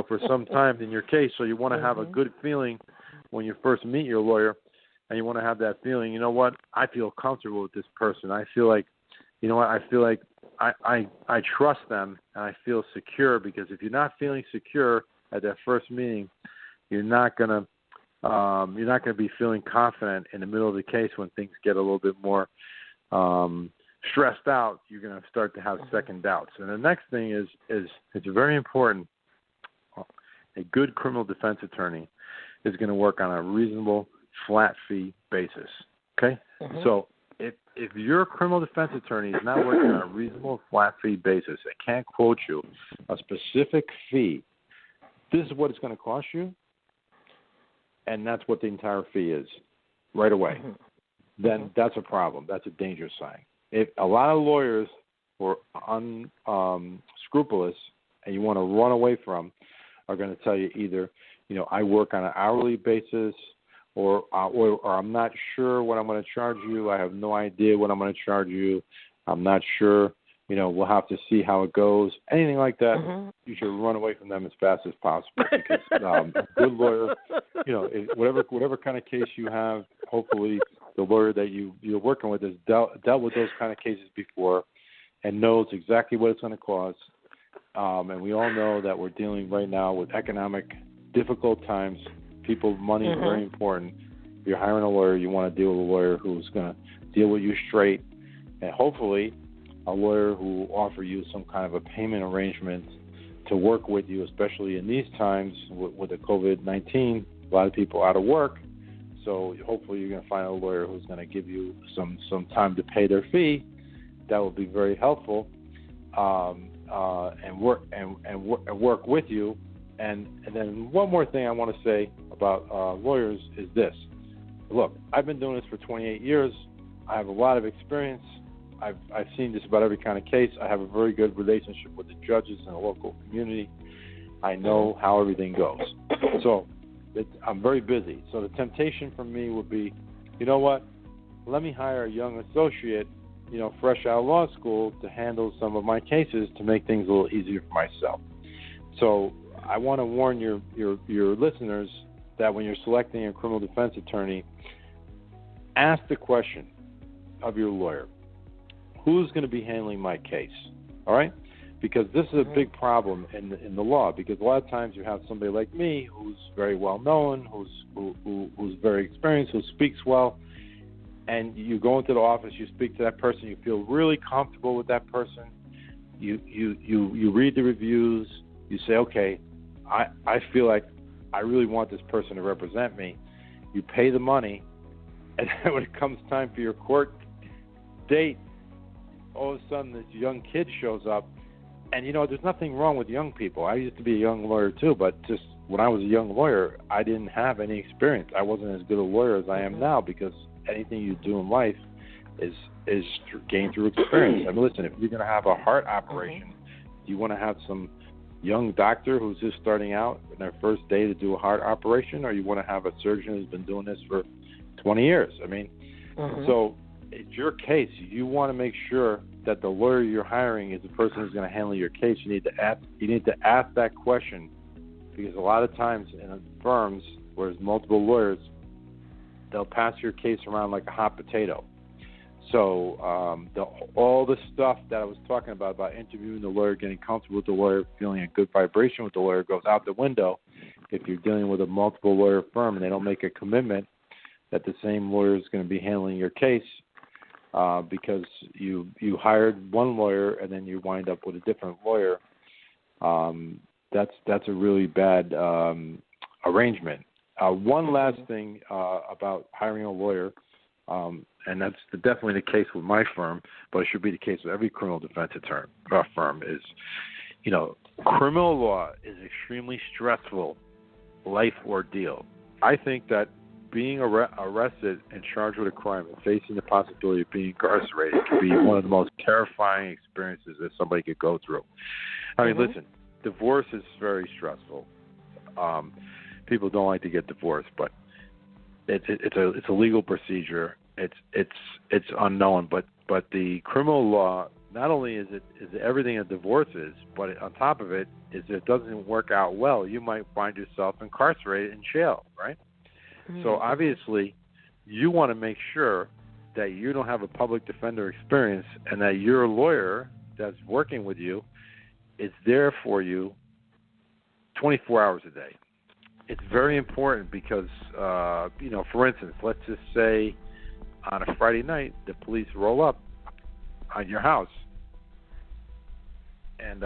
for some time in your case. So you want to have a good feeling when you first meet your lawyer, and you want to have that feeling. You know what? I feel comfortable with this person. I feel like, I feel like I trust them, and I feel secure. Because if you're not feeling secure at that first meeting, you're not going to be feeling confident in the middle of the case when things get a little bit more stressed out. You're going to start to have second doubts. And the next thing is it's very important. A good criminal defense attorney is going to work on a reasonable flat fee basis. Okay? So if your criminal defense attorney is not working on a reasonable flat fee basis, it can't quote you a specific fee, this is what it's going to cost you, and that's what the entire fee is right away, then that's a problem. That's a dangerous sign. If a lot of lawyers who are unscrupulous and you want to run away from are going to tell you either, I work on an hourly basis, or I'm not sure what I'm going to charge you. I have no idea what I'm going to charge you. I'm not sure. We'll have to see how it goes. Anything like that, you should run away from them as fast as possible. Because a good lawyer, whatever kind of case you have, hopefully the lawyer that you're working with has dealt with those kind of cases before and knows exactly what it's going to cost. And we all know that we're dealing right now with economic difficult times. Money is very important. If you're hiring a lawyer, you want to deal with a lawyer who's going to deal with you straight, and hopefully a lawyer who will offer you some kind of a payment arrangement to work with you, especially in these times with the Covid-19. A lot of people out of work. So hopefully you're going to find a lawyer who's going to give you some time to pay their fee. That will be very helpful, and work with you. And then one more thing I want to say about lawyers is this. Look, I've been doing this for 28 years. I have a lot of experience. I've seen just about every kind of case. I have a very good relationship with the judges in the local community. I know how everything goes. So I'm very busy. So the temptation for me would be, you know what? Let me hire a young associate, fresh out of law school to handle some of my cases to make things a little easier for myself. So I want to warn your listeners that when you're selecting a criminal defense attorney, ask the question of your lawyer, who's going to be handling my case, all right? Because this is a big problem in the law, because a lot of times you have somebody like me who's very well known, who's very experienced, who speaks well, and you go into the office, you speak to that person, you feel really comfortable with that person, you read the reviews, you say, okay, I feel like I really want this person to represent me. You pay the money, and then when it comes time for your court date, all of a sudden this young kid shows up. And, there's nothing wrong with young people. I used to be a young lawyer, too, but just when I was a young lawyer, I didn't have any experience. I wasn't as good a lawyer as I am now, because anything you do in life is gained through experience. I mean, listen, if you're going to have a heart operation, do you want to have some young doctor who's just starting out in their first day to do a heart operation, or you want to have a surgeon who's been doing this for 20 years? I mean, so it's your case. You want to make sure that the lawyer you're hiring is the person who's going to handle your case. You need to ask that question, because a lot of times in firms where there's multiple lawyers, they'll pass your case around like a hot potato. So all the stuff that I was talking about interviewing the lawyer, getting comfortable with the lawyer, feeling a good vibration with the lawyer, goes out the window if you're dealing with a multiple lawyer firm and they don't make a commitment that the same lawyer is going to be handling your case. Because you hired one lawyer and then you wind up with a different lawyer. That's a really bad arrangement. One last thing about hiring a lawyer, and that's definitely the case with my firm, but it should be the case with every criminal defense firm, is, criminal law is extremely stressful life ordeal. I think that being arrested and charged with a crime and facing the possibility of being incarcerated can be one of the most terrifying experiences that somebody could go through. I mean, listen, divorce is very stressful. People don't like to get divorced, but it's a legal procedure. It's unknown, but the criminal law, not only is it everything a divorce is, but on top of it, is if it doesn't work out well, you might find yourself incarcerated in jail, right? So obviously, you want to make sure that you don't have a public defender experience and that your lawyer that's working with you is there for you 24 hours a day. It's very important because, for instance, let's just say on a Friday night, the police roll up on your house and,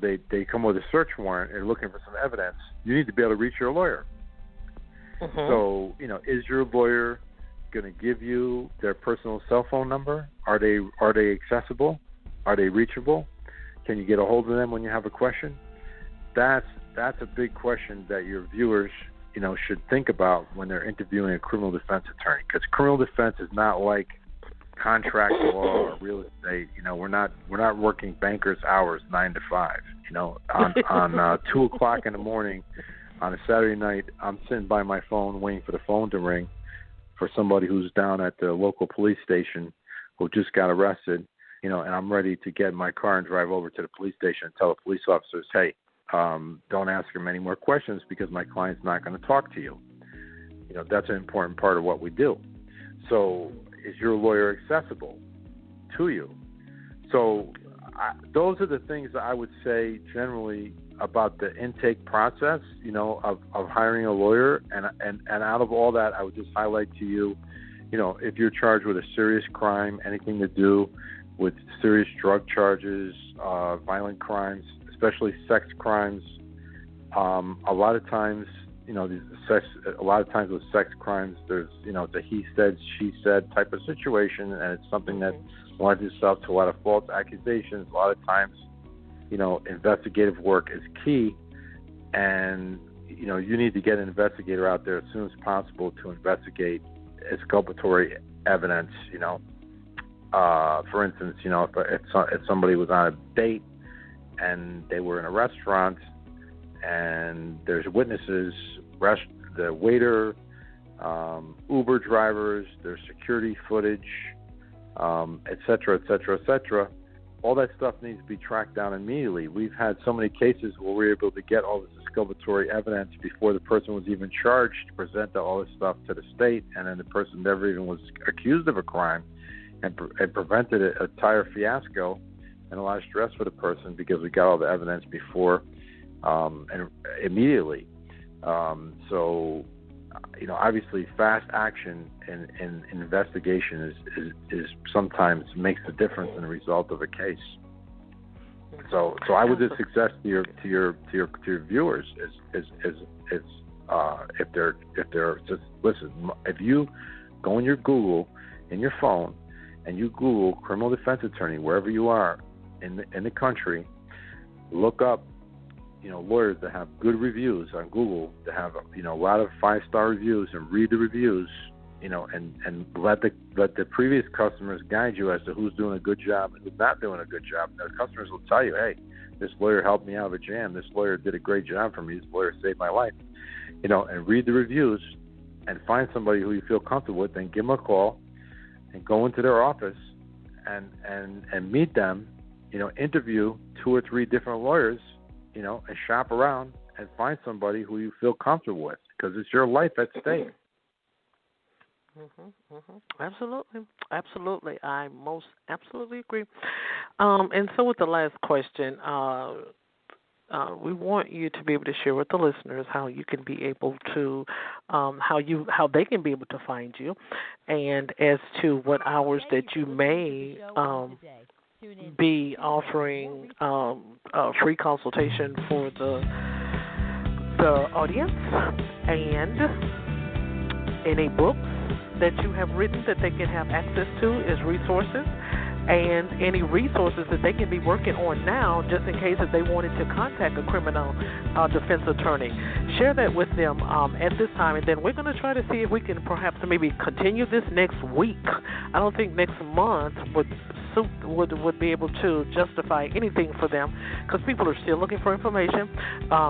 they come with a search warrant and looking for some evidence. You need to be able to reach your lawyer. So, is your lawyer going to give you their personal cell phone number? Are they accessible? Are they reachable? Can you get a hold of them when you have a question? That's a big question that your viewers, should think about when they're interviewing a criminal defense attorney, because criminal defense is not like contract law or real estate. We're not working bankers' hours 9 to 5. On 2 o'clock in the morning. On a Saturday night, I'm sitting by my phone waiting for the phone to ring for somebody who's down at the local police station who just got arrested, and I'm ready to get in my car and drive over to the police station and tell the police officers, hey, don't ask him any more questions because my client's not going to talk to you. That's an important part of what we do. So is your lawyer accessible to you? So those are the things that I would say generally about the intake process, of hiring a lawyer. And out of all that, I would just highlight to you, if you're charged with a serious crime, anything to do with serious drug charges, violent crimes, especially sex crimes, a lot of times with sex crimes, there's, it's a he said, she said type of situation, and it's something that lends itself to a lot of false accusations. A lot of times, investigative work is key, and, you need to get an investigator out there as soon as possible to investigate exculpatory evidence. For instance, if somebody was on a date and they were in a restaurant and there's witnesses, the waiter, Uber drivers, there's security footage, et cetera, et cetera, et cetera. All that stuff needs to be tracked down immediately. We've had so many cases where we're able to get all this exculpatory evidence before the person was even charged, to present all this stuff to the state, and then the person never even was accused of a crime, and prevented a tire fiasco and a lot of stress for the person because we got all the evidence before and immediately. So, obviously fast action in investigation is sometimes makes the difference in the result of a case. So I would just suggest to your viewers is if they're just listen, if you go in your Google in your phone and you Google criminal defense attorney wherever you are in the country, look up lawyers that have good reviews on Google, that have a lot of 5-star reviews, and read the reviews, and let the previous customers guide you as to who's doing a good job and who's not doing a good job. The customers will tell you, hey, this lawyer helped me out of a jam. This lawyer did a great job for me. This lawyer saved my life. And read the reviews and find somebody who you feel comfortable with, and give them a call and go into their office and meet them. Interview 2 or 3 different lawyers, and shop around and find somebody who you feel comfortable with, because it's your life at stake. Absolutely. I most absolutely agree. And so with the last question, we want you to be able to share with the listeners how you can be able to, how they can be able to find you, and as to what hours that you may be offering a free consultation for the audience, and any books that you have written that they can have access to as resources, and any resources that they can be working on now just in case if they wanted to contact a criminal defense attorney. Share that with them at this time, and then we're going to try to see if we can perhaps maybe continue this next week. I don't think next month would be able to justify anything for them, because people are still looking for information.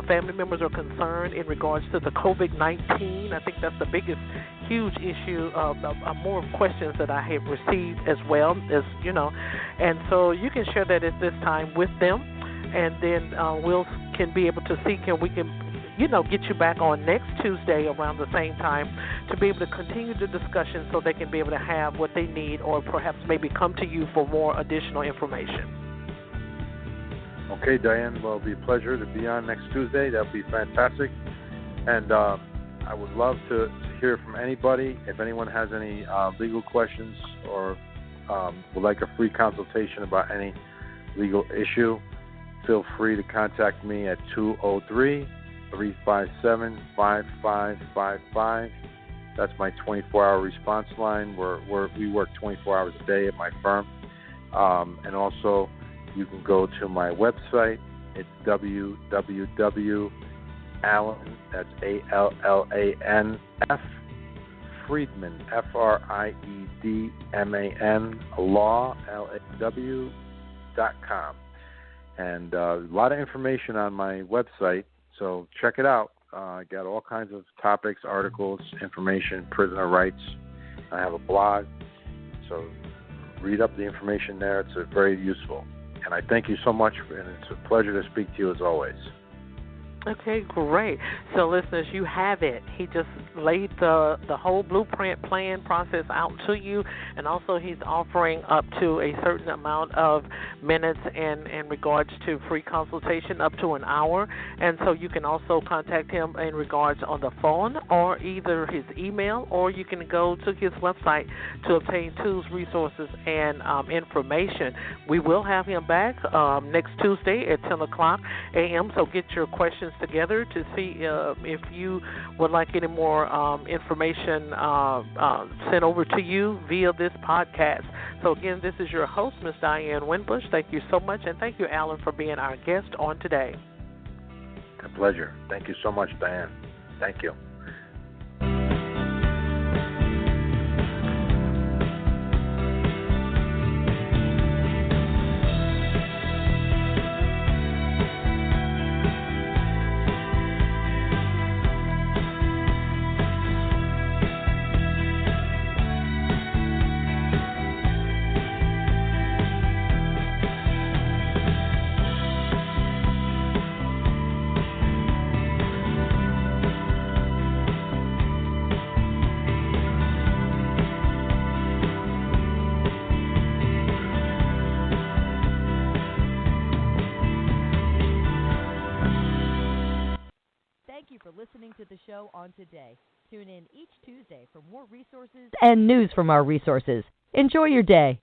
Family members are concerned in regards to the Covic-19. I think that's the biggest huge issue, more questions that I have received as well, as and so you can share that at this time with them, and then we'll can be able to see we can get you back on next Tuesday around the same time to be able to continue the discussion, so they can be able to have what they need, or perhaps maybe come to you for more additional information. Okay, Diane. Well, it'll be a pleasure to be on next Tuesday. That'll be fantastic. And I would love to hear from anybody. If anyone has any legal questions or would like a free consultation about any legal issue, feel free to contact me at 203-357-5555. That's my 24-hour response line. We work 24 hours a day at my firm. And also, you can go to my website. It's www.Allan, that's Allan F, Friedman, Friedman, law.com. And a lot of information on my website, so check it out. I got all kinds of topics, articles, information, prisoner rights. I have a blog, so read up the information there. It's very useful. And I thank you so much, and it's a pleasure to speak to you as always. Okay, great. So, listeners, you have it. He just laid the whole blueprint plan process out to you, and also he's offering up to a certain amount of minutes in regards to free consultation, up to an hour. And so you can also contact him in regards on the phone, or either his email, or you can go to his website to obtain tools, resources, and information. We will have him back next Tuesday at 10 o'clock a.m., so get your questions together to see if you would like any more information sent over to you via this podcast. So again, this is your host, Ms. Diane Winbush. Thank you so much, and thank you, Allan, for being our guest on today. A pleasure. Thank you so much, Diane. Thank you. Thank you for listening to the show on today. Tune in each Tuesday for more resources and news from our resources. Enjoy your day.